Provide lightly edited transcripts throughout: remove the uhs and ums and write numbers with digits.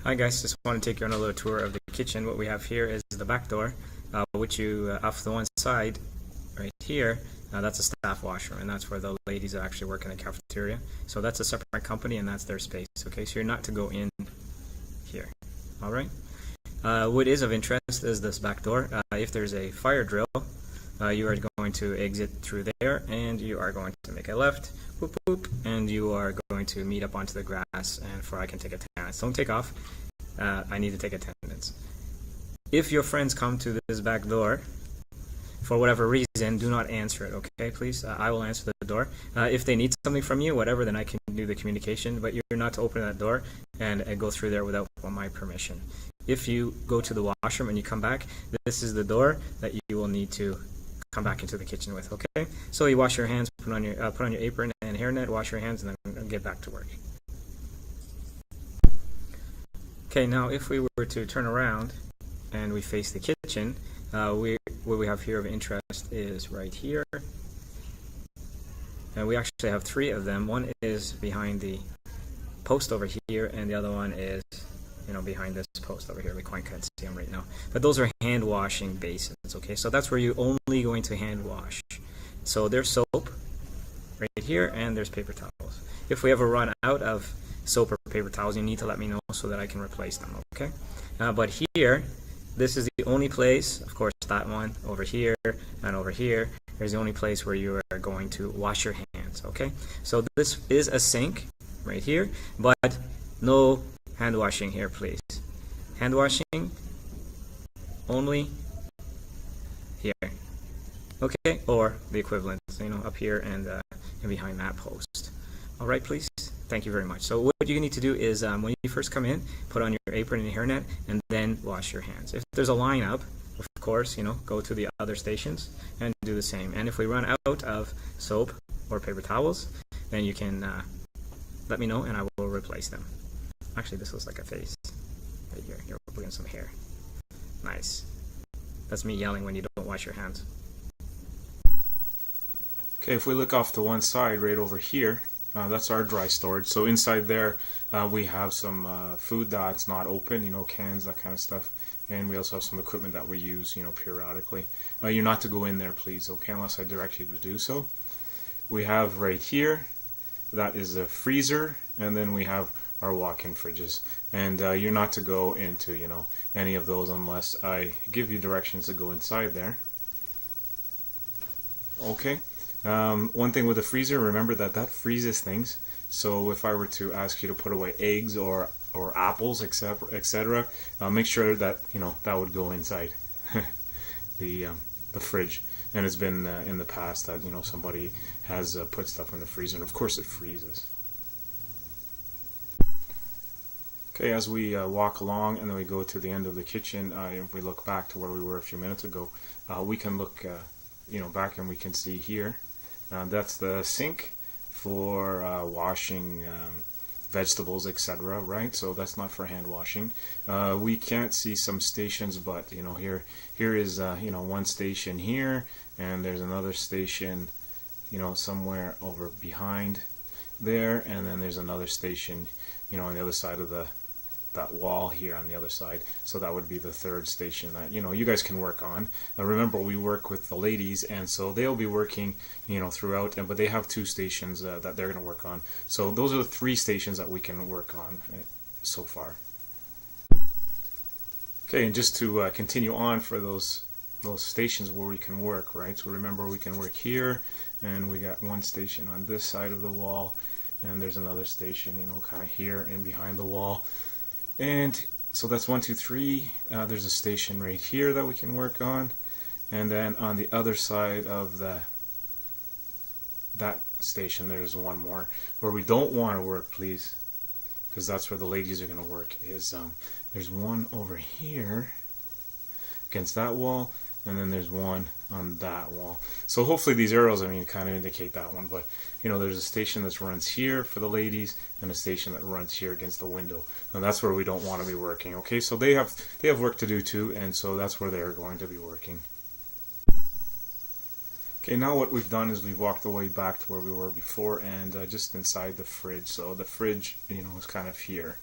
Hi guys, just want to take you on a little tour of the kitchen. What we have here is the back door, which you, off the one side, right here, that's a staff washroom, and that's where the ladies that actually work in the cafeteria. So that's a separate company, and that's their space, okay? So you're not to go in here, alright? What is of interest is this back door. If there's a fire drill, you are going to exit through there, and you are going to make a left, whoop whoop, and you are going to meet up onto the grass, and for I can take attendance. Don't take off. I need to take attendance. If your friends come to this back door, for whatever reason, do not answer it, okay, please? I will answer the door. If they need something from you, whatever, then I can do the communication, but you're not to open that door and go through there without my permission. If you go to the washroom and you come back, this is the door that you will need to come back into the kitchen with, okay? So you wash your hands, put on your apron and hairnet, wash your hands, and then get back to work. Okay, now if we were to turn around and we face the kitchen, what we have here of interest is right here. And we actually have three of them. One is behind the post over here, and the other one is, behind this post over here. We quite can't see them right now. But those are hand washing basins, okay? So that's where you're only going to hand wash. So there's soap right here, and there's paper towels. If we ever run out of soap or paper towels, you need to let me know so that I can replace them, okay? But here, this is the only place, of course, that one over here and over here, is the only place where you are going to wash your hands, okay? So this is a sink right here, but no hand washing here, please. Hand washing only here, okay? Or the equivalent, up here and behind that post. All right, please. Thank you very much. So what you need to do is when you first come in, put on your apron and your hairnet, and then wash your hands. If there's a lineup, of course, go to the other stations and do the same. And if we run out of soap or paper towels, then you can let me know and I will replace them. Actually, this looks like a face right here. You're putting some hair. Nice. That's me yelling when you don't wash your hands. Okay, if we look off to one side right over here, that's our dry storage. So inside there we have some food that's not open, cans, that kind of stuff. And we also have some equipment that we use, periodically. You're not to go in there, please, okay, unless I direct you to do so. We have right here, that is a freezer, and then we have our walk-in fridges. And you're not to go into, any of those unless I give you directions to go inside there. Okay. One thing with the freezer, remember that freezes things. So if I were to ask you to put away eggs or apples, etc., make sure that that would go inside the fridge. And it's been in the past that somebody has put stuff in the freezer, and of course it freezes. Okay, as we walk along and then we go to the end of the kitchen, if we look back to where we were a few minutes ago, we can look back and we can see here. That's the sink for washing vegetables, etc., right? So that's not for hand washing. We can't see some stations, but here is one station here, and there's another station somewhere over behind there, and then there's another station on the other side of that wall here on the other side. So that would be the third station that you guys can work on. Remember, we work with the ladies, and so they'll be working throughout, but they have two stations that they're going to work on. So those are the three stations that we can work on so far. Okay, and just to continue on for those stations where we can work, right? So remember, we can work here, and we got one station on this side of the wall, and there's another station kind of here and behind the wall. And so that's 1, 2, 3. There's a station right here that we can work on, and then on the other side of that station there's one more. Where we don't want to work, please, because that's where the ladies are going to work, is there's one over here against that wall, and then there's one on that wall. So hopefully these arrows, kind of indicate that one, but there's a station that runs here for the ladies, and a station that runs here against the window, and that's where we don't want to be working. Okay, so they have work to do too, and so that's where they're going to be working. Okay, now what we've done is we've walked the way back to where we were before, and just inside the fridge. So the fridge, is kind of here.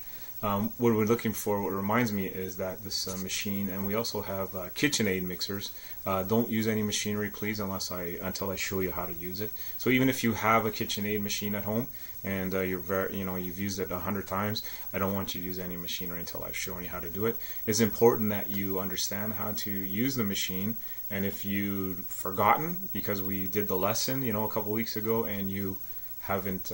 what we're looking for, what reminds me, is that this machine, and we also have KitchenAid mixers. Don't use any machinery, please, until I show you how to use it. So even if you have a KitchenAid machine at home and you've used it 100 times, I don't want you to use any machinery until I've shown you how to do it. It's important that you understand how to use the machine, and if you've forgotten because we did the lesson, a couple weeks ago, and you haven't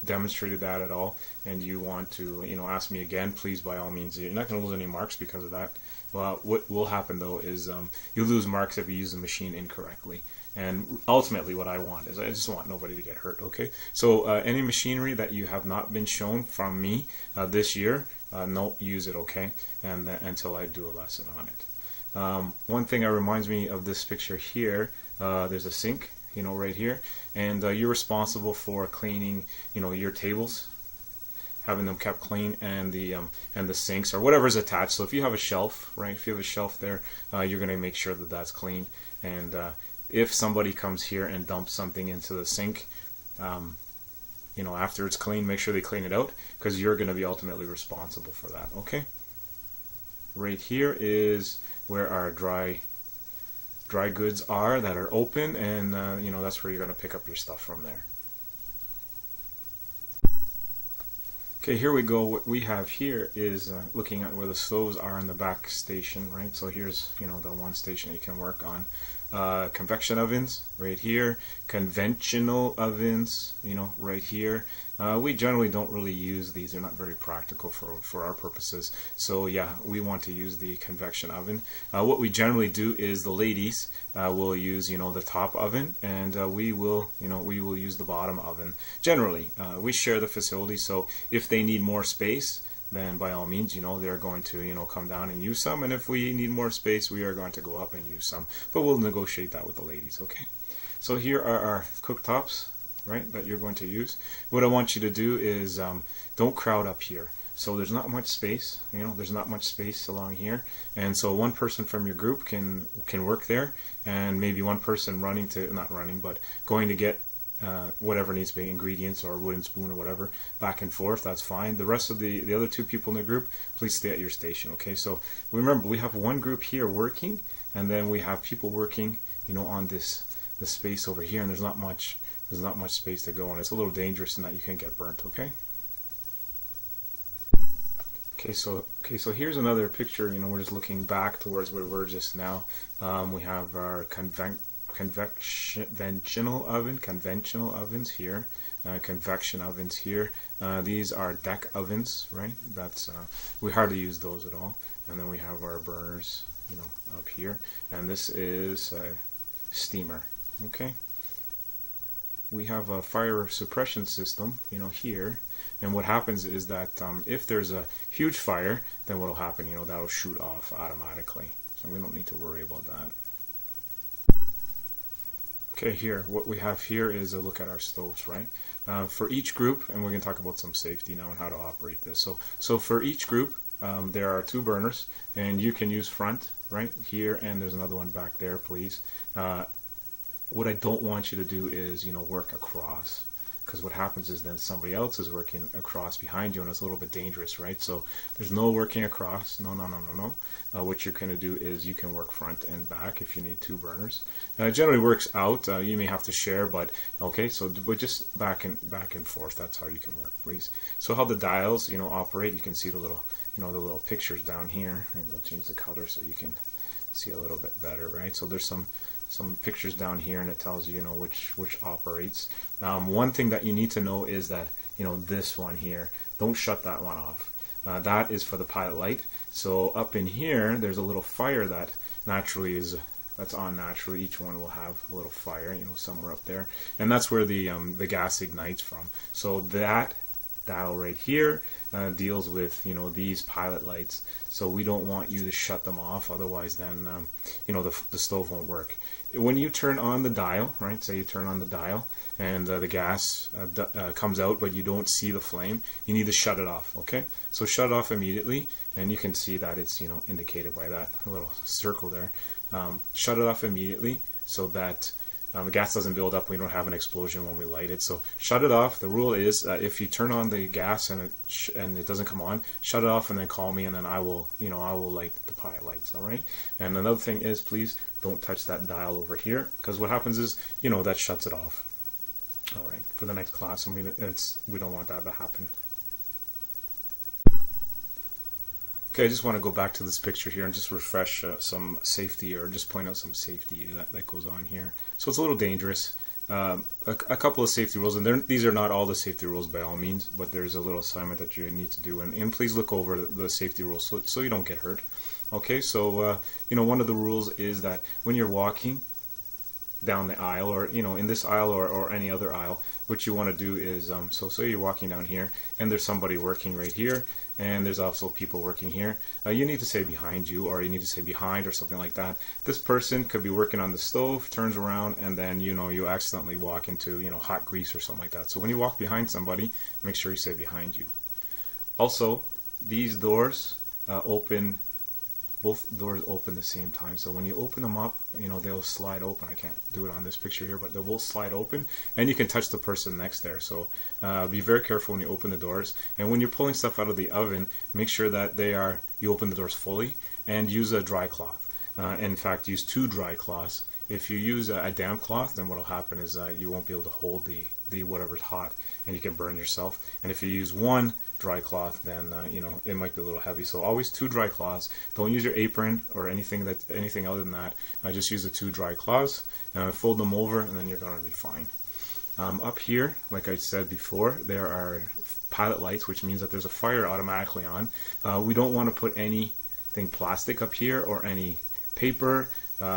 demonstrated that at all, and you want to ask me again, please, by all means. You're not going to lose any marks because of that. Well, what will happen though is you lose marks if you use the machine incorrectly, and ultimately what I want is I just want nobody to get hurt. Okay, so any machinery that you have not been shown from me this year, don't use it, okay, and until I do a lesson on it. One thing that reminds me of this picture here, there's a sink right here, and you're responsible for cleaning your tables, having them kept clean, and the sinks or whatever's attached. So if you have a shelf, right, if you have a shelf there, you're going to make sure that that's clean. And if somebody comes here and dumps something into the sink, after it's clean, make sure they clean it out, because you're going to be ultimately responsible for that. Okay, right here is where our dry goods are that are open, and that's where you're going to pick up your stuff from there. Okay, here we go. What we have here is looking at where the stoves are in the back station, right? So here's the one station you can work on. Convection ovens right here, conventional ovens right here. We generally don't really use these. They're not very practical for our purposes, so yeah, we want to use the convection oven. What we generally do is the ladies will use the top oven, and we will use the bottom oven. Generally we share the facility, so if they need more space, then by all means, they're going to, come down and use some. And if we need more space, we are going to go up and use some. But we'll negotiate that with the ladies, okay? So here are our cooktops, right, that you're going to use. What I want you to do is don't crowd up here. So there's not much space, there's not much space along here. And so one person from your group can work there, and maybe one person going to get whatever needs to be, ingredients or wooden spoon or whatever, back and forth. That's fine. The rest of the other two people in the group, please stay at your station. Okay, so remember, we have one group here working, and then we have people working on this space over here, and there's not much space to go, and it's a little dangerous in that you can get burnt. Okay, so here's another picture. We're just looking back towards where we were just now. We have our conventional ovens here, convection ovens here. These are deck ovens, right? We hardly use those at all. And then we have our burners, up here, and this is a steamer. Okay, we have a fire suppression system, here, and what happens is that if there's a huge fire, then what'll happen, that'll shoot off automatically, so we don't need to worry about that. Okay, here, what we have here is a look at our stoves, right? For each group, and we're going to talk about some safety now and how to operate this. So for each group, there are 2 burners, and you can use front, right, here, and there's another one back there, please. What I don't want you to do is, work across, because what happens is then somebody else is working across behind you, and it's a little bit dangerous, right? So there's no working across. No. What you're going to do is you can work front and back if you need 2 burners. It generally works out. You may have to share, but okay. But just back and forth. That's how you can work, please. So how the dials, operate. You can see the little, the little pictures down here. Maybe we'll change the color so you can see a little bit better, right? So there's some pictures down here, and it tells you, which operates. One thing that you need to know is that, this one here, don't shut that one off. That is for the pilot light. So up in here, there's a little fire that that's on naturally. Each one will have a little fire, somewhere up there, and that's where the gas ignites from. So that dial right here deals with these pilot lights. So we don't want you to shut them off, otherwise then the stove won't work. When you turn on the dial, right, say you turn on the dial and the gas comes out, but you don't see the flame, you need to shut it off. Okay, so shut it off immediately, and you can see that it's indicated by that little circle there. Shut it off immediately so that the gas doesn't build up. We don't have an explosion when we light it. So shut it off. The rule is if you turn on the gas and it doesn't come on, shut it off and then call me, and then I will light the pilot lights. All right. And another thing is, please don't touch that dial over here, because what happens is, that shuts it off. All right. For the next class, and we don't want that to happen. Okay, I just want to go back to this picture here and just refresh some safety, or just point out some safety that goes on here. So it's a little dangerous. A couple of safety rules, and these are not all the safety rules by all means, but there's a little assignment that you need to do, and please look over the safety rules so you don't get hurt. Okay, so one of the rules is that when you're walking down the aisle, or in this aisle or any other aisle, what you want to do is so you're walking down here and there's somebody working right here, and there's also people working here. You need to say behind you, or you need to say behind, or something like that. This person could be working on the stove, turns around, and then you accidentally walk into hot grease or something like that. So when you walk behind somebody, make sure you say behind you. Also, these doors open. Both doors open the same time, so when you open them up, they'll slide open. I can't do it on this picture here, but they will slide open, and you can touch the person next there. So be very careful when you open the doors, and when you're pulling stuff out of the oven, make sure that you open the doors fully, and use a dry cloth. In fact, use 2 dry cloths. If you use a damp cloth, then what will happen is you won't be able to hold the whatever's hot, and you can burn yourself. And if you use 1 dry cloth, then it might be a little heavy. So always 2 dry cloths. Don't use your apron or anything other than that. Just use the 2 dry cloths, fold them over, and then you're going to be fine. Up here, like I said before, there are pilot lights, which means that there's a fire automatically on. We don't want to put anything plastic up here, or any paper,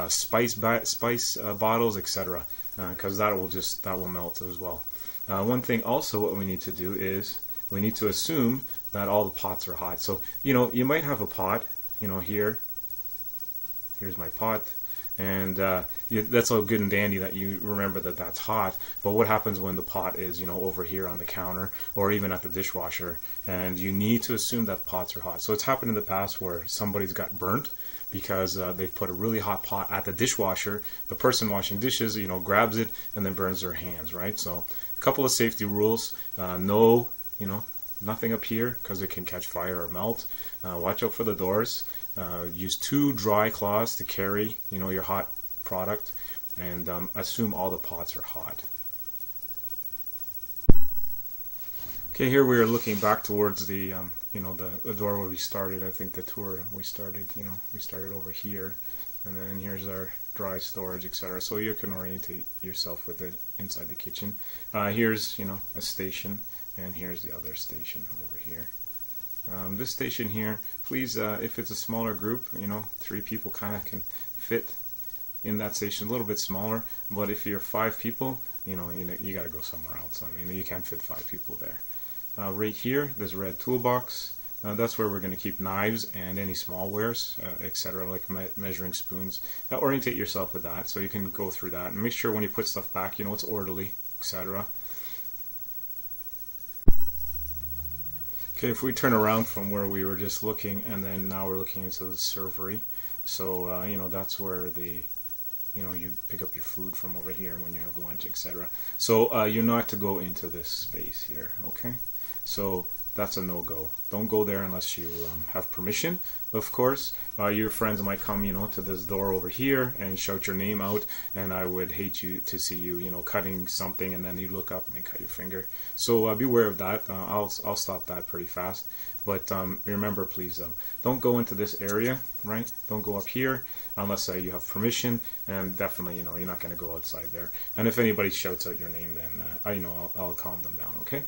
spice bottles, etc., because that will melt as well. One thing also, what we need to do is we need to assume that all the pots are hot. So you might have a pot, here's my pot, and that's all good and dandy that you remember that that's hot. But what happens when the pot is over here on the counter, or even at the dishwasher? And you need to assume that pots are hot. So it's happened in the past where somebody's got burnt because they've put a really hot pot at the dishwasher. The person washing dishes grabs it and then burns their hands, right? So a couple of safety rules. Nothing up here, because it can catch fire or melt. Watch out for the doors. Use 2 dry cloths to carry your hot product, and assume all the pots are hot. Okay, here we are looking back towards the the door where we started. I think the tour we started over here, and then here's our dry storage, etc. So you can orientate yourself with it inside the kitchen. Here's a station, and here's the other station over here. This station here, please, if it's a smaller group, 3 people kind of can fit in that station, a little bit smaller. But if you're 5 people, you got to go somewhere else. I mean, you can't fit 5 people there. Right here, there's a red toolbox. That's where we're going to keep knives and any small wares, etc., like measuring spoons. Orientate yourself with that, so you can go through that, and make sure when you put stuff back, it's orderly, etc. Okay, if we turn around from where we were just looking, and then now we're looking into the servery. So that's where you pick up your food from over here when you have lunch, etc. So you're not to go into this space here, okay? So that's a no-go. Don't go there unless you have permission, of course. Your friends might come, to this door over here and shout your name out, and I would hate to see you, cutting something, and then you look up and they cut your finger. So beware of that. I'll stop that pretty fast. But remember, please, don't go into this area, right? Don't go up here unless you have permission, and definitely, you're not going to go outside there. And if anybody shouts out your name, then I'll calm them down, okay?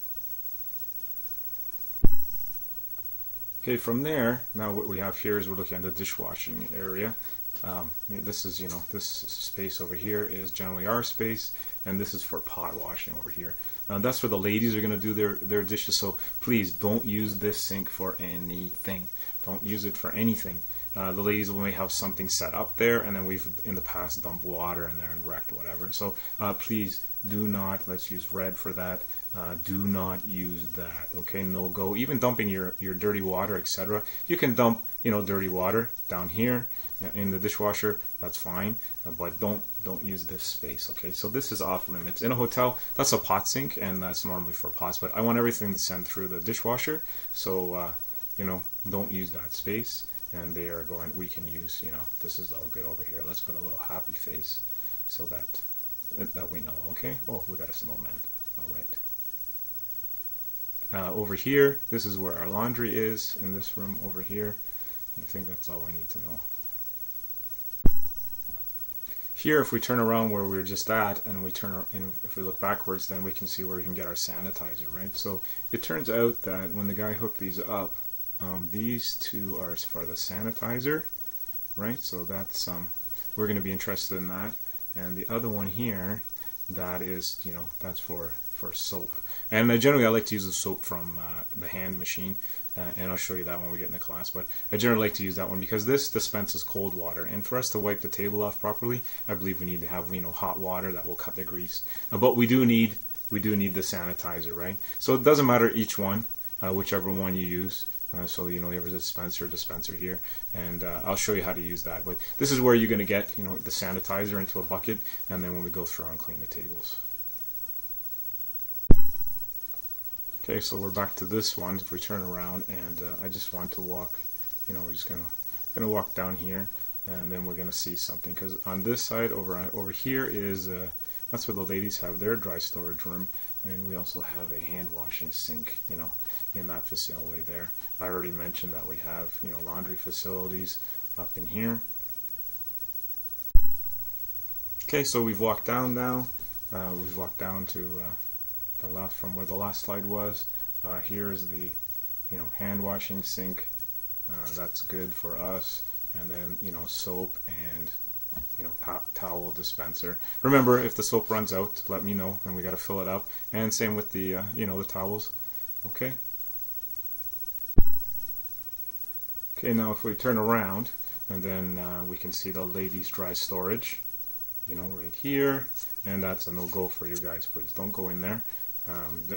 Okay, from there, now what we have here is we're looking at the dishwashing area. This is, this space over here is generally our space, and this is for pot washing over here. That's where the ladies are going to do their dishes, so please don't use this sink for anything. Don't use it for anything. The ladies may have something set up there, and then we've in the past dumped water in there and wrecked whatever. So please do not, let's use red for that. do not use that. Okay, no go. Even dumping your dirty water, etc. You can dump, dirty water down here in the dishwasher. That's fine, but don't use this space. Okay, so this is off limits. In a hotel, that's a pot sink, and that's normally for pots. But I want everything to send through the dishwasher, so don't use that space. And they are going. We can use, this is all good over here. Let's put a little happy face, so that we know. Okay. Oh, we got a snowman. All right. Over here, this is where our laundry is, in this room over here. I think that's all we need to know. Here, if we turn around where we were just at, and if we look backwards, then we can see where we can get our sanitizer, right? So it turns out that when the guy hooked these up, these two are for the sanitizer, right? So that's we're going to be interested in that. And the other one here, that is, that's for soap. And generally I like to use the soap from the hand machine, and I'll show you that when we get in the class. But I generally like to use that one because this dispenses cold water, and for us to wipe the table off properly, I believe we need to have hot water that will cut the grease. But we do need the sanitizer, right? So it doesn't matter each one, whichever one you use. So you have a dispenser here, and I'll show you how to use that. But this is where you're going to get the sanitizer into a bucket, and then when we go through and clean the tables. Okay, so we're back to this one. If we turn around, and I just want to walk, we're just gonna walk down here, and then we're gonna see something. Because on this side over here is that's where the ladies have their dry storage room, and we also have a hand washing sink, in that facility there. I already mentioned that we have laundry facilities up in here. Okay, so we've walked down now. We've walked down to from where the last slide was. Here's the hand washing sink. That's good for us. And then soap and towel dispenser. Remember, if the soap runs out, let me know, and we got to fill it up. And same with the the towels. Okay. Okay, now if we turn around, and then we can see the ladies' dry storage, right here, and that's a no-go for you guys. Please don't go in there.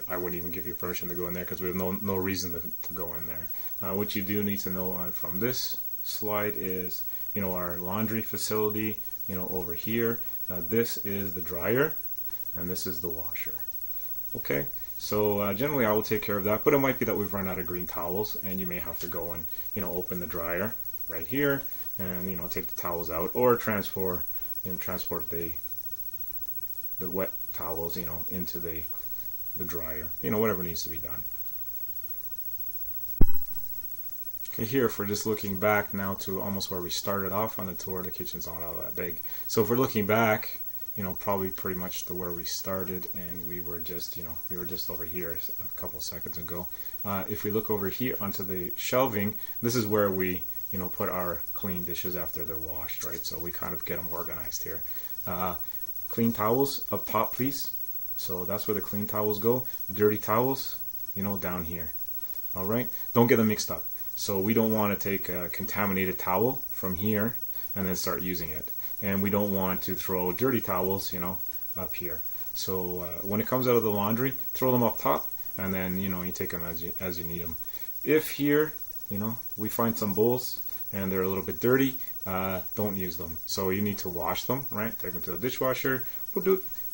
I wouldn't even give you permission to go in there because we have no reason to go in there. What you do need to know from this slide is, our laundry facility, over here. This is the dryer, and this is the washer. Okay, so generally I will take care of that, but it might be that we've run out of green towels, and you may have to go and open the dryer right here, and take the towels out, or transport the wet towels into the dryer, whatever needs to be done. Okay, here if we're just looking back now to almost where we started off on the tour, the kitchen's not all that big. So if we're looking back, probably pretty much to where we started, and we were just over here a couple seconds ago. If we look over here onto the shelving, this is where we put our clean dishes after they're washed, right? So we kind of get them organized here. Clean towels up top, please. So that's where the clean towels go. Dirty towels, down here. All right, don't get them mixed up. So we don't want to take a contaminated towel from here and then start using it. And we don't want to throw dirty towels, up here. So when it comes out of the laundry, throw them up top, and then you take them as you need them. If here, we find some bowls and they're a little bit dirty, don't use them. So you need to wash them, right? Take them to the dishwasher,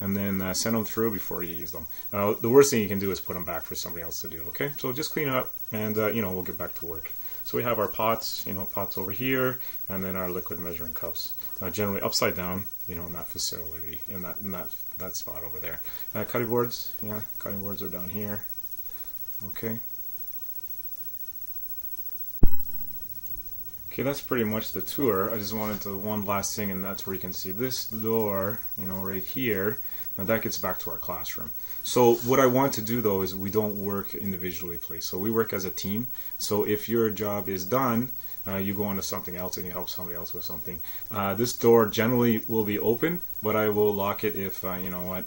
and then send them through before you use them. The worst thing you can do is put them back for somebody else to do. Okay, so just clean it up, and we'll get back to work. So we have our pots, pots over here, and then our liquid measuring cups, generally upside down, in that facility, in that spot over there. Cutting boards, cutting boards are down here. Okay. Okay, that's pretty much the tour. I just wanted to one last thing, and that's where you can see this door, right here, and that gets back to our classroom. So what I want to do though is we don't work individually, please. So we work as a team. So if your job is done, you go on to something else and you help somebody else with something. This door generally will be open, but I will lock it if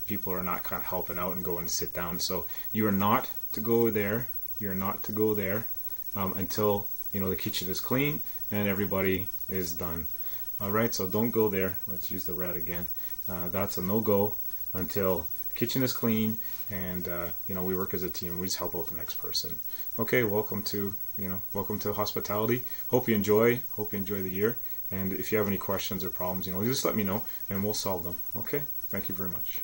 people are not kind of helping out and go and sit down. So you are not to go there. You're not to go there until the kitchen is clean and everybody is done. All right, so don't go there. Let's use the red again. That's a no-go until the kitchen is clean, and we work as a team. We just help out the next person. Okay, welcome to hospitality. Hope you enjoy the year. And if you have any questions or problems, just let me know and we'll solve them. Okay, thank you very much.